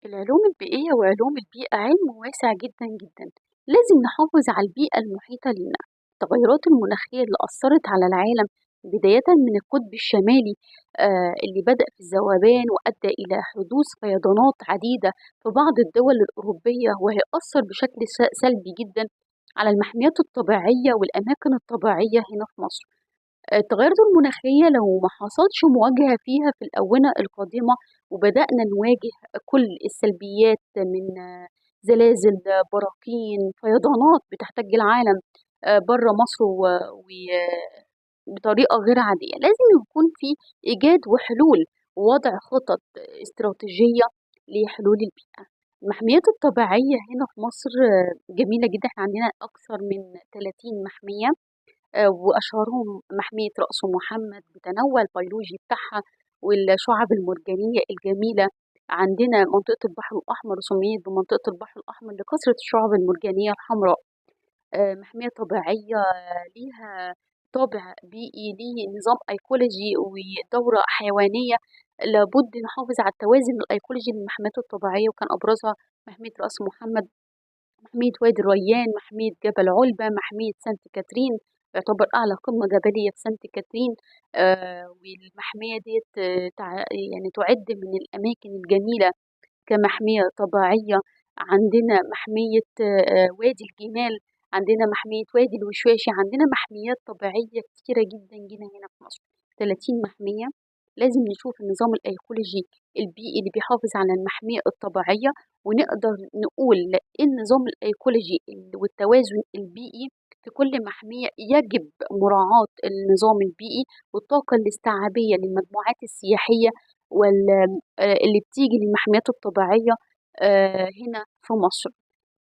العلوم البيئية وعلوم البيئة علم واسع جدا جدا. لازم نحافظ على البيئة المحيطة لنا. التغيرات المناخية اللي أثرت على العالم بداية من القطب الشمالي اللي بدأ في الذوبان وأدى إلى حدوث فيضانات عديدة في بعض الدول الأوروبية، وهيأثر بشكل سلبي جدا على المحميات الطبيعية والأماكن الطبيعية هنا في مصر. التغيرات المناخية لو ما حصلش مواجهة فيها في الآونة القادمة، وبدأنا نواجه كل السلبيات من زلازل، براكين، فيضانات بتحتاج العالم بره مصر بطريقة غير عادية. لازم يكون في إيجاد وحلول ووضع خطط استراتيجية لحلول البيئة. المحميات الطبيعية هنا في مصر جميلة جدا. احنا عندنا أكثر من 30 محمية، وأشهرهم محمية رأس محمد بتنوع البيولوجي بتاعها والشعب المرجانية الجميلة. عندنا منطقة البحر الأحمر سميت بمنطقة البحر الأحمر لكثرة الشعب المرجانية الحمراء. محمية طبيعية ليها طابع بيئي، ليه نظام أيكولوجي ودورة حيوانية. لابد نحافظ على التوازن الأيكولوجي للمحميات الطبيعية، وكان أبرزها محمية رأس محمد، محمية وادي الريان، محمية جبل علبة، محمية سانت كاترين، يعتبر أعلى قمة جبلية في سانت كاترين. والمحمية ديت يعني تعد من الأماكن الجميلة كمحمية طبيعية. عندنا محمية وادي الجمال، عندنا محمية وادي الوشواشي، عندنا محميات طبيعية كتيرة جدا جدا هنا في مصر. 30 محمية. لازم نشوف النظام الأيكولوجي البيئي اللي بيحافظ على المحمية الطبيعية، ونقدر نقول إيه النظام الأيكولوجي والتوازن البيئي في كل محمية. يجب مراعاة النظام البيئي والطاقة الاستيعابية للمجموعات السياحية اللي بتيجي للمحميات الطبيعية هنا في مصر.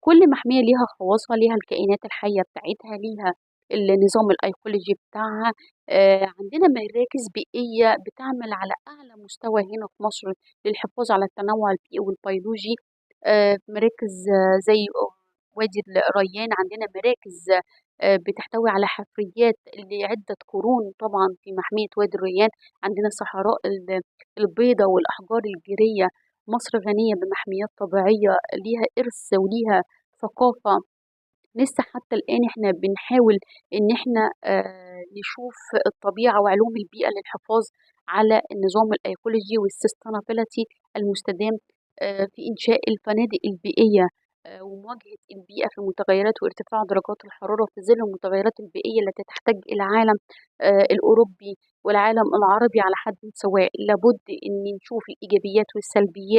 كل محمية ليها خواصها، ليها الكائنات الحية بتاعتها، ليها النظام الأيكولوجي بتاعها. عندنا مراكز بيئية بتعمل على أعلى مستوى هنا في مصر للحفاظ على التنوع البيئي والبيولوجي. مراكز زي وادي الريان. عندنا مراكز بتحتوي على حفريات لعدة قرون طبعا في محمية وادي الريان. عندنا صحراء البيضاء والأحجار الجيرية. مصر غنية بمحميات طبيعية ليها إرث وليها ثقافة. لسه حتى الآن احنا بنحاول إن احنا نشوف الطبيعة وعلوم البيئة للحفاظ على النظام الأيكولوجي والسستينابيلتي المستدام في إنشاء الفنادق البيئية ومواجهة البيئة في المتغيرات وارتفاع درجات الحرارة في ظل المتغيرات البيئية التي تحتاج العالم الأوروبي والعالم العربي على حد سواء. لابد إن نشوف الإيجابيات والسلبيات